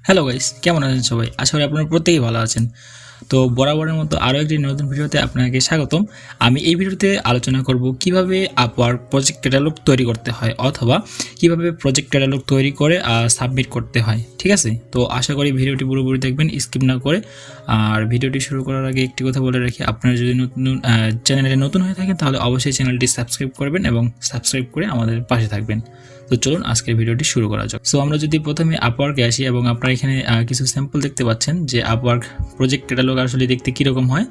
Hello guys, কেমন আছেন সবাই? আশা করি আপনারা প্রত্যেকেই ভালো আছেন। তো বরাবরের মতো আরও একটি নতুন ভিডিওতে আপনাকে স্বাগতম। আমি এই ভিডিওতে আলোচনা করব কিভাবে আপওয়ার্ক প্রজেক্ট ক্যাটালগ তৈরি করতে হয় অথবা কিভাবে প্রজেক্ট ক্যাটালগ তৈরি করে সাবমিট করতে হয়। ঠিক আছে? তো আশা করি ভিডিওটি পুরোপুরি দেখবেন, স্কিপ না করে। আর ভিডিওটি শুরু করার আগে একটি কথা বলে রাখি, আপনারা যদি চ্যানেলে নতুন হয়ে থাকেন তাহলে অবশ্যই চ্যানেলটি সাবস্ক্রাইব করবেন এবং সাবস্ক্রাইব করে আমাদের পাশে থাকবেন। তো চলুন আজকের ভিডিওটি শুরু করা যাক। সো আমরা যদি প্রথমে আপওয়ার্কে আসি এবং আপনারা এখানে কিছু স্যাম্পল দেখতে পাচ্ছেন যে আপওয়ার্ক প্রজেক্ট ক্যাটালগ আসলে দেখতে কীরকম হয়।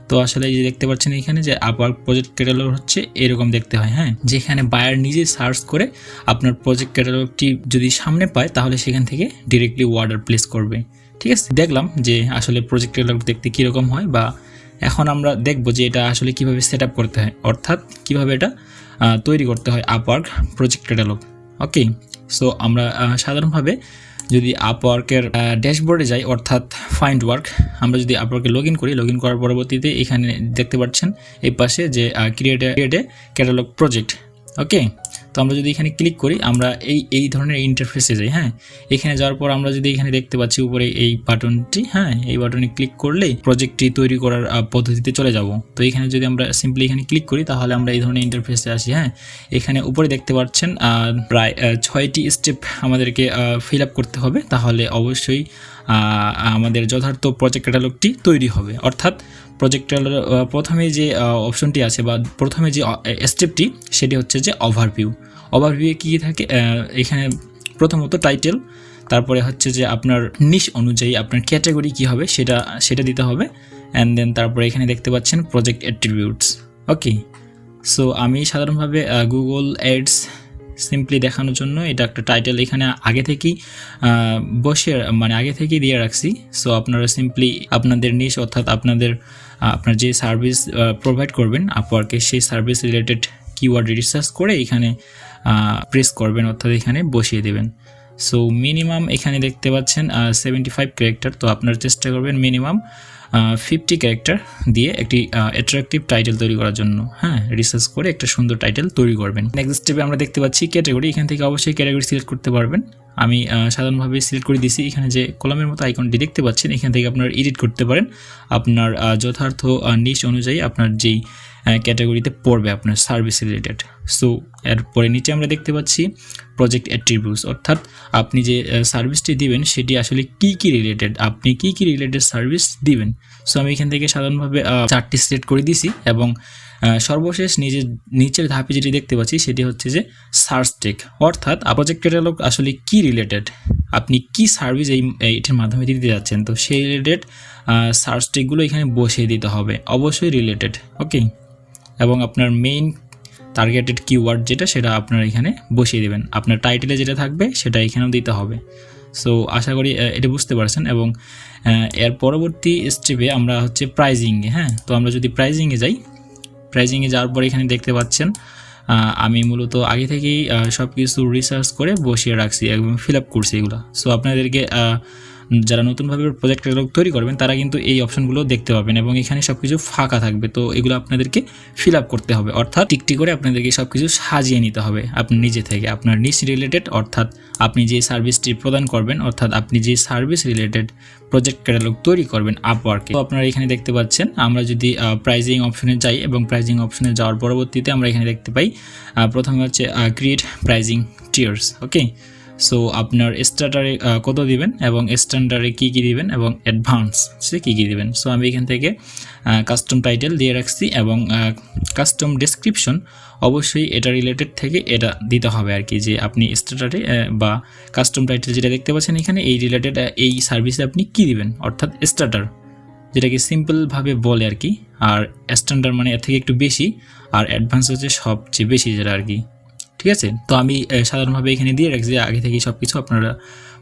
তো আসলে এই যে দেখতে পাচ্ছেন এখানে যে আপওয়ার্ক প্রজেক্ট ক্যাটালগ হচ্ছে এরকম দেখতে হয়, হ্যাঁ, যেখানে বায়ার নিজে সার্চ করে আপনার প্রজেক্ট ক্যাটালগটি যদি সামনে পায় তাহলে সেখান থেকে ডিরেক্টলি অর্ডার প্লেস করবে। ঠিক আছে, দেখলাম যে আসলে প্রজেক্ট ক্যাটালগ দেখতে কীরকম হয়, বা এখন আমরা দেখব যে এটা আসলে কিভাবে সেট আপ করতে হয়, অর্থাৎ কিভাবে এটা তৈরি করতে হয় আপওয়ার্ক প্রজেক্ট ক্যাটালগ। ওকে, সো আমরা সাধারণভাবে যদি আপওয়ার্কের ড্যাশবোর্ডে যাই, অর্থাৎ ফাইন্ড ওয়ার্ক, আমরা যদি আপওয়ার্কে লগ ইন করি, লগ ইন করার পরবর্তীতে এখানে দেখতে পাচ্ছেন এই পাশে যে ক্রিয়েট এ ক্যাটালগ প্রজেক্ট। ওকে, তো আমরা যদি এখানে ক্লিক করি আমরা এই ধরনের ইন্টারফেসে যাই। হ্যাঁ, এখানে যাওয়ার পর আমরা যদি এখানে দেখতে পাচ্ছি উপরে এই বাটনটি, হ্যাঁ, এই বাটনে ক্লিক করলেই প্রজেক্টটি তৈরি করার পদ্ধতিতে চলে যাব। তো এখানে যদি আমরা সিম্পলি এখানে ক্লিক করি তাহলে আমরা এই ধরনের ইন্টারফেসে আসি। হ্যাঁ, এখানে উপরে দেখতে পাচ্ছেন প্রায় 6টি স্টেপ আমাদেরকে ফিল আপ করতে হবে, তাহলে অবশ্যই আমাদের যথার্থ প্রজেক্ট ক্যাটালগটি তৈরি হবে। অর্থাৎ প্রজেক্ট ক্যাটালগ প্রথমে যে অপশনটি আছে বা প্রথমে যে স্টেপটি সেটি হচ্ছে যে ওভারভিউ কী থাকে। এখানে প্রথমত টাইটেল, তারপরে হচ্ছে যে আপনার নিশ অনুযায়ী আপনার ক্যাটাগরি কী হবে সেটা দিতে হবে, অ্যান্ড দেন তারপরে এখানে দেখতে পাচ্ছেন প্রজেক্ট অ্যাট্রিবিউটস। ওকে, সো আমি সাধারণভাবে গুগল অ্যাডস সিম্পলি দেখানোর জন্য এটা একটা টাইটেল এখানে আগে থেকেই আগে থেকেই দিয়ে রাখছি। সো আপনারা সিম্পলি আপনাদের নিশ, অর্থাৎ আপনার যে সার্ভিস প্রোভাইড করবেন আপওয়ার্কে সেই সার্ভিস রিলেটেড কিওয়ার্ড রিসার্চ করে এখানে প্রেস করবেন, অর্থাৎ এখানে বসিয়ে দেবেন। সো মিনিমাম এখানে দেখতে পাচ্ছেন 75 ক্যারেক্টার, তো আপনারা চেষ্টা করবেন মিনিমাম 50 ক্যারেক্টার দিয়ে একটি অ্যাট্রাকটিভ টাইটেল তৈরি করার জন্য। হ্যাঁ, রিসার্চ করে একটা সুন্দর টাইটেল তৈরি করবেন। নেক্সট স্টেপে আমরা দেখতে পাচ্ছি ক্যাটাগরি, এখান থেকে অবশ্যই ক্যাটাগরি সিলেক্ট করতে পারবেন। আমি সাধারণভাবে সিলেক্ট করে দিয়েছি। এখানে যে কলমের মতো আইকনটি দেখতে পাচ্ছেন এখান থেকে আপনারা এডিট করতে পারেন আপনার যথার্থ নিশ অনুযায়ী আপনার যেই ক্যাটাগরিতে পড়বে আপনার সার্ভিস রিলেটেড। সো এরপরে নিচে আমরা দেখতে পাচ্ছি প্রজেক্ট অ্যাট্রিবিউটস, অর্থাৎ আপনি যে সার্ভিসটি দিবেন সেটি আসলে কী রিলেটেড, আপনি কী রিলেটেড সার্ভিস দিবেন। সো আমি এখান থেকে সাধারণভাবে 4টি সিলেক্ট করে দিয়েছি এবং সর্বশেষ নিচের ধাপে যেটি দেখতে পাচ্ছি সেটি হচ্ছে যে সার্চ টেক, অর্থাৎ প্রজেক্ট ক্যাটালগ আসলে কী রিলেটেড, আপনি কী সার্ভিস এটার মাধ্যমে দিতে যাচ্ছেন, তো সেই রিলেটেড সার্চ টেকগুলো এখানে বসিয়ে দিতে হবে, অবশ্যই রিলেটেড। ওকে, এবং আপনার মেইন টার্গেটেড কিওয়ার্ড সেটা আপনারা এখানে বসিয়ে দেবেন, আপনার টাইটেলে যেটা থাকবে সেটা এখানেও দিতে হবে। সো আশা করি এটা বুঝতে পারছেন। এবং এর পরবর্তী স্টেপে আমরা হচ্ছে প্রাইজিংয়ে, হ্যাঁ, তো আমরা যদি প্রাইজিংয়ে যাই, প্রাইজিংয়ে যাওয়ার পর এখানে দেখতে পাচ্ছেন আমি মূলত আগে থেকেই সব কিছু রিসার্চ করে বসিয়ে রাখছি এবং ফিল আপ করছি এগুলো। সো আপনাদেরকে যারা নতুনভাবে প্রজেক্ট ক্যাটালগ তৈরি করবেন তারা কিন্তু এই অপশনগুলো দেখতে পাবেন এবং এখানে সব কিছু ফাঁকা থাকবে, তো এগুলো আপনাদেরকে ফিল আপ করতে হবে, অর্থাৎ টিকটি করে আপনাদেরকে সব কিছু সাজিয়ে নিতে হবে আপনি নিজে থেকে আপনার নিশ রিলেটেড, অর্থাৎ আপনি যে সার্ভিসটি প্রদান করবেন, অর্থাৎ আপনি যে সার্ভিস রিলেটেড প্রজেক্ট ক্যাটালগ তৈরি করবেন আপওয়ার্কে। তো আপনারা এখানে দেখতে পাচ্ছেন আমরা যদি প্রাইজিং অপশনে যাই এবং প্রাইজিং অপশনে যাওয়ার পরবর্তীতে আমরা এখানে দেখতে পাই প্রথমে হচ্ছে ক্রিয়েট প্রাইজিং টিয়ার্স। ওকে, সো আপনার স্টার্টারে কত দিবেন এবং স্ট্যান্ডার্ডে কী দিবেন এবং অ্যাডভান্সে কী দিবেন। সো আমি এখান থেকে কাস্টম টাইটেল দিয়ে রাখছি এবং কাস্টম ডেসক্রিপশন অবশ্যই এটা রিলেটেড থেকে এটা দিতে হবে আর কি, যে আপনি স্টার্টারে বা কাস্টম টাইটেল যেটা দেখতে পাচ্ছেন এখানে এই রিলেটেড এই সার্ভিসে আপনি কী দিবেন, অর্থাৎ স্টার্টার যেটাকে সিম্পলভাবে বলে আর কি, আর স্ট্যান্ডার্ড মানে এর থেকে একটু বেশি, আর অ্যাডভান্স হচ্ছে সবচেয়ে বেশি যেটা আর কি। ঠিক আছে, তো আমি সাধারণভাবে এখানে দিয়ে রাখছি যে আগে থেকেই সব কিছু আপনারা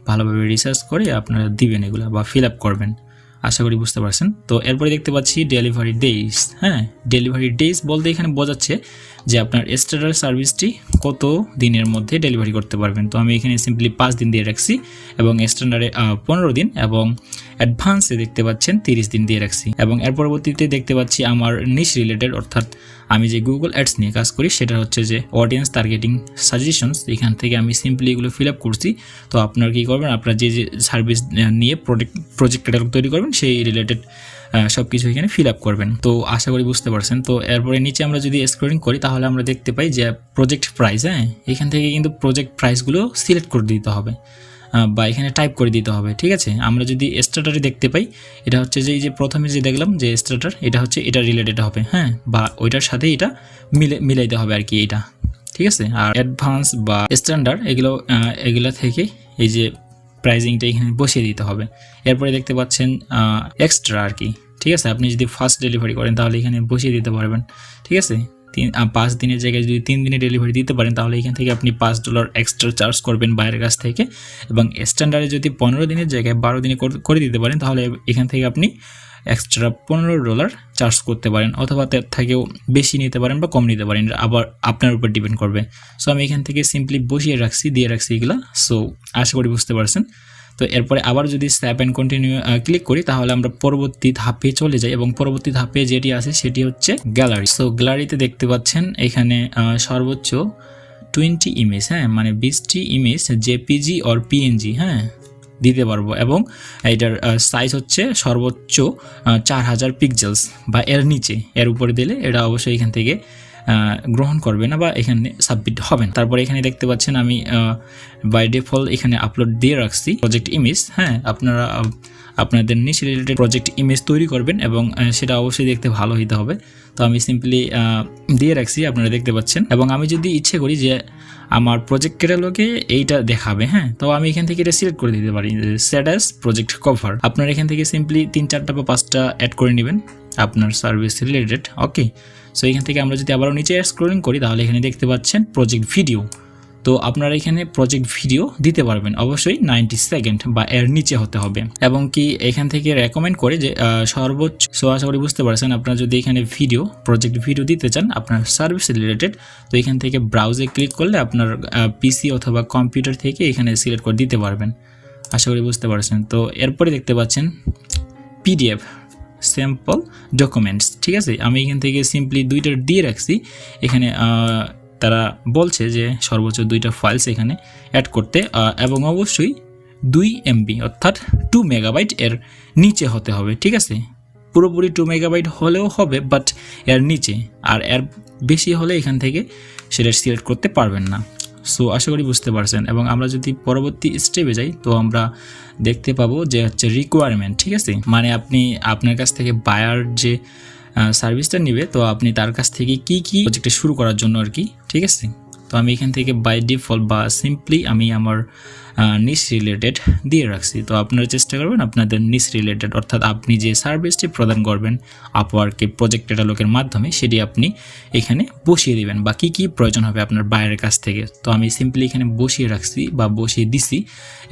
ভালোভাবে রিসার্চ করে আপনারা দিবেন এগুলো বা ফিল আপ করবেন, আশা করি বুঝতে পারছেন। তো এরপরে দেখতে পাচ্ছি ডেলিভারি ডেজ। হ্যাঁ, ডেলিভারি ডেজ বলতে এখানে বোঝাচ্ছে যে আপনার স্টার্টার সার্ভিসটি কত দিনের মধ্যে ডেলিভারি করতে পারবেন। তো আমি এখানে সিম্পলি 5 দিন দিয়ে রাখছি এবং স্ট্যান্ডার্ডে 15 দিন এবং অ্যাডভান্সে দেখতে পাচ্ছেন 30 দিন দিয়ে রাখছি। এবং এর পরবর্তীতে দেখতে পাচ্ছি আমার নিশ রিলেটেড, অর্থাৎ আমি যে গুগল অ্যাডস নিয়ে কাজ করি সেটা হচ্ছে যে অডিয়েন্স টার্গেটিং সাজেশনস। এখান থেকে আমি সিম্পলি এগুলো ফিল আপ করছি। তো আপনারা কী করবেন, আপনারা যে সার্ভিস নিয়ে প্রজেক্ট ক্যাটালগ তৈরি করবেন সেই রিলেটেড সব কিছু এখানে ফিল আপ করবেন। তো আশা করি বুঝতে পারছেন। তো এরপরে নিচে আমরা যদি স্ক্রলিং করি তাহলে আমরা দেখতে পাই যে প্রজেক্ট প্রাইস, হ্যাঁ এখান থেকে কিন্তু প্রজেক্ট প্রাইসগুলো সিলেক্ট করে দিতে হবে বা এখানে টাইপ করে দিতে হবে, ঠিক আছে। আমরা যদি স্টার্টারে দেখতে পাই, এটা হচ্ছে যে এই যে প্রথমে যে দেখলাম যে স্টার্টার, এটা হচ্ছে এটা রিলেটেড হবে, হ্যাঁ, বা ওইটার সাথে এটা মিলাইতে হবে আর কি, এটা ঠিক আছে। আর অ্যাডভান্স বা স্ট্যান্ডার্ড এগুলো থেকে এই যে প্রাইজিংটা এখানে বসিয়ে দিতে হবে। এরপরে দেখতে পাচ্ছেন এক্সট্রা আর কি, ঠিক আছে। আপনি যদি ফাস্ট ডেলিভারি করেন তাহলে এখানে বসিয়ে দিতে পারবেন, ঠিক আছে। 5 দিনের জায়গায় যদি 3 দিনে ডেলিভারি দিতে পারেন তাহলে এখান থেকে আপনি $5 এক্সট্রা চার্জ করবেন বাইরের কাছ থেকে। এবং স্ট্যান্ডার্ডে যদি 15 দিনের জায়গায় 12 দিনে করে দিতে পারেন তাহলে এখান থেকে আপনি এক্সট্রা $15 চার্জ করতে পারেন, অথবা তার থেকেও বেশি নিতে পারেন বা কম নিতে পারেন, আবার আপনার উপর ডিপেন্ড করবে। সো আমি এখান থেকে সিম্পলি দিয়ে রাখছি এগুলো। সো আশা করি বুঝতে পারছেন। তো এরপরে আবার যদি স্যাপ অ্যান্ড কন্টিনিউ ক্লিক করি তাহলে আমরা পরবর্তী ধাপে চলে যাই, এবং পরবর্তী ধাপে যেটি আছে সেটি হচ্ছে গ্যালারি। সো গ্যালারিতে দেখতে পাচ্ছেন এখানে সর্বোচ্চ 20 ইমেজ, হ্যাঁ মানে 20টি ইমেজ জেপিজি অর পিএনজি, হ্যাঁ দিতে পারবো। এবং এটার সাইজ হচ্ছে সর্বোচ্চ 4000 পিক্সেলস বা এর নিচে, এর উপরে দিলে এটা অবশ্যই এখান থেকে গ্রহণ করবে না বা এখানে সাবমিট হবে না। তারপরে এখানে দেখতে পাচ্ছেন আমি বাই ডিফল্ট এখানে আপলোড দিয়ে রাখছি প্রজেক্ট ইমেজ, হ্যাঁ আপনারা আপনাদের নিশ রিলেটেড প্রজেক্ট ইমেজ তৈরি করবেন এবং সেটা অবশ্যই দেখতে ভালো হইতে হবে। তো আমি সিম্পলি দিয়ে রাখছি, আপনারা দেখতে পাচ্ছেন। এবং আমি যদি ইচ্ছে করি যে আমার প্রজেক্ট ক্যাটালগে এইটা দেখাবে, হ্যাঁ তো আমি এখান থেকে এটা সিলেক্ট করে দিতে পারি, সেট অ্যাজ প্রজেক্ট কভার। আপনারা এখান থেকে সিম্পলি 3-4টা বা 5টা অ্যাড করে নেবেন আপনার সার্ভিস রিলেটেড, ওকে। সো এখান থেকে আমরা যদি আবারও নিচে স্ক্রলিং করি তাহলে এখানে দেখতে পাচ্ছেন প্রজেক্ট ভিডিও। তো আপনারা এখানে প্রজেক্ট ভিডিও দিতে পারবেন, অবশ্যই 90 সেকেন্ড বা এর নিচে হতে হবে। এবং কি এখান থেকে রেকমেন্ড করে যে সর্বোচ্চ, সো আশা করি বুঝতে পারছেন। আপনারা যদি এখানে প্রজেক্ট ভিডিও দিতে চান আপনার সার্ভিস রিলেটেড, তো এখান থেকে ব্রাউজে ক্লিক করলে আপনার পিসি অথবা কম্পিউটার থেকে এখানে সিলেক্ট করে দিতে পারবেন। আশা করি বুঝতে পারছেন। তো এরপরে দেখতে পাচ্ছেন পিডিএফ স্যাম্পল ডকুমেন্টস, ঠিক আছে। আমি এখান থেকে সিম্পলি 2টা দিয়ে রাখছি। এখানে তারা বলছে যে সর্বোচ্চ 2টা ফাইলস এখানে অ্যাড করতে, এবং অবশ্যই 2 MB অর্থাৎ 2 মেগাবাইট এর নিচে হতে হবে, ঠিক আছে। পুরোপুরি 2 মেগাবাইট হলেও হবে, বাট এর নিচে, আর এর বেশি হলে এখান থেকে সেটা সিলেক্ট করতে পারবেন না। সো আশা করি বুঝতে পারছেন। এবং আমরা যদি পরবর্তী স্টেপে যাই তো আমরা দেখতে পাবো যে হচ্ছে রিকোয়ারমেন্ট, ঠিক আছে। মানে আপনি আপনার কাছ থেকে বায়ার যে সার্ভিসটা নেবে, তো আপনি তার কাছ থেকে কি প্রজেক্টটা শুরু করার জন্য আর কি, ঠিক আছে। তো আমি এখান থেকে বাই ডিফল্ট বা সিম্পলি আমি আমার নিশ রিলেটেড দিয়ে রাখছি। তো আপনারা চেষ্টা করবেন আপনাদের নিশ রিলেটেড, অর্থাৎ আপনি যে সার্ভিসটি প্রদান করবেন আপওয়ার্কে প্রজেক্ট ক্যাটালগের মাধ্যমে সেটি আপনি এখানে বসিয়ে দিবেন বা কি প্রয়োজন হবে আপনার বাইরের কাছ থেকে। তো আমি সিম্পলি এখানে বসিয়ে রাখছি বা বসিয়ে দিছি।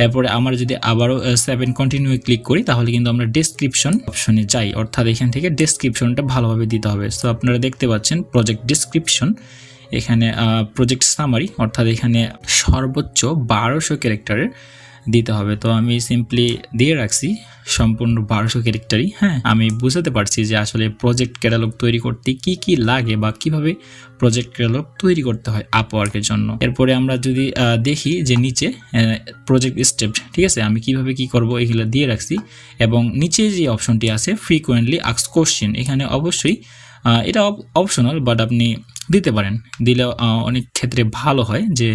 এরপরে আমরা যদি আবারও 7 কন্টিনিউ ক্লিক করি তাহলে কিন্তু আমরা ডেসক্রিপশন অপশনে যাই, অর্থাৎ এখান থেকে ডেসক্রিপশনটা ভালোভাবে দিতে হবে। সো আপনারা দেখতে পাচ্ছেন প্রজেক্ট ডেসক্রিপশন, এখানে প্রজেক্ট সামারি, অর্থাৎ এখানে সর্বোচ্চ 1200 ক্যারেক্টারের দিতে হবে। তো আমি সিম্পলি দিয়ে রাখছি সম্পূর্ণ 1200 ক্যারেক্টারই, হ্যাঁ আমি বুঝাতে পারছি যে আসলে প্রজেক্ট ক্যাটালগ তৈরি করতে কি লাগে বা কিভাবে প্রজেক্ট ক্যাটালগ তৈরি করতে হয় আপওয়ার্কের জন্য। এরপরে আমরা যদি দেখি যে নিচে প্রজেক্ট স্টেপ, ঠিক আছে, আমি কিভাবে কি করব এগুলো দিয়ে রাখছি। এবং নিচে যে অপশনটি আছে ফ্রিকোয়েন্টলি আস্কড কোশ্চেন, এখানে অবশ্যই এটা অপশনাল, বাট আপনি দিতে পারেন, দিলে অনেক ক্ষেত্রে ভালো হয় যে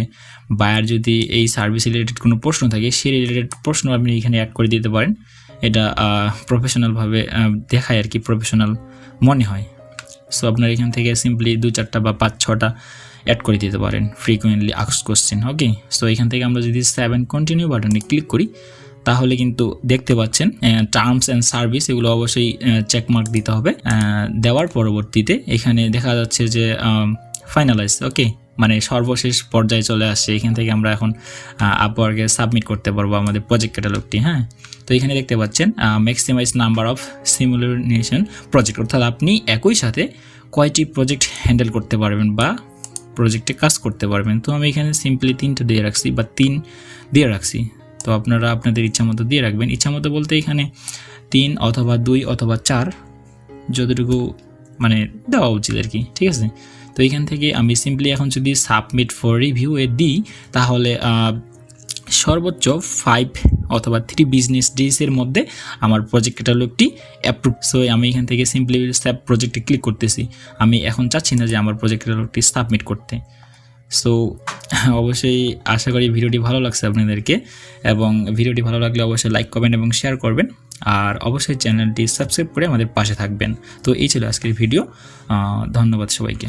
বায়ার যদি এই সার্ভিস রিলেটেড কোনো প্রশ্ন থাকে সেই রিলেটেড প্রশ্ন আপনি এখানে অ্যাড করে দিতে পারেন। এটা প্রফেশনালভাবে দেখায় আর কি, প্রফেশনাল মনে হয়। সো আপনার এখান থেকে সিম্পলি 2-4টা বা 5-6টা অ্যাড করে দিতে পারেন ফ্রিকোয়েন্টলি আস্কড কোশ্চেন, ওকে। সো এখান থেকে আমরা যদি 7 কন্টিনিউ বাটনে ক্লিক করি তাহলে কিন্তু দেখতে পাচ্ছেন টার্মস অ্যান্ড সার্ভিস এগুলো অবশ্যই চেকমার্ক দিতে হবে। দেওয়ার পরবর্তীতে এখানে দেখা যাচ্ছে যে ফাইনালাইজ, ওকে, মানে সর্বশেষ পর্যায়ে চলে আসছে। এখান থেকে আমরা এখন আপওয়ার্কে সাবমিট করতে পারবো আমাদের প্রজেক্ট ক্যাটালগটি, হ্যাঁ। তো এখানে দেখতে পাচ্ছেন maximize number of simulation project, অর্থাৎ আপনি একই সাথে কয়টি প্রজেক্ট হ্যান্ডেল করতে পারবেন বা প্রজেক্টে কাজ করতে পারবেন। তো আমি এখানে সিম্পলি 3টা দিয়ে রাখছি বা 3 দিয়ে রাখছি। তো আপনারা আপনাদের ইচ্ছামতো দিয়ে রাখবেন। ইচ্ছামতো বলতে এখানে 3 অথবা 2 অথবা 4 যতটুকু মানে দেওয়া উচিত আর কি, ঠিক আছে। তো এখান থেকে আমি সিম্পলি এখন যদি সাবমিট ফর রিভিউ এ দিই তাহলে সর্বোচ্চ 5 অথবা 3 বিজনেস ডেজের মধ্যে আমার প্রজেক্ট ক্যাটালগটি অ্যাপ্রুভ। সো আমি এখান থেকে সিম্পলি সেভ প্রজেক্টে ক্লিক করতেছি। আমি এখন চাচ্ছি না যে আমার প্রজেক্ট ক্যাটালগটি সাবমিট করতে। সো অবশ্যই আশা করি ভিডিওটি ভালো লাগছে আপনাদেরকে, এবং ভিডিওটি ভালো লাগলে অবশ্যই লাইক করবেন এবং শেয়ার করবেন, আর অবশ্যই চ্যানেলটি সাবস্ক্রাইব করে আমাদের পাশে থাকবেন। তো এই ছিল আজকের ভিডিও। ধন্যবাদ সবাইকে।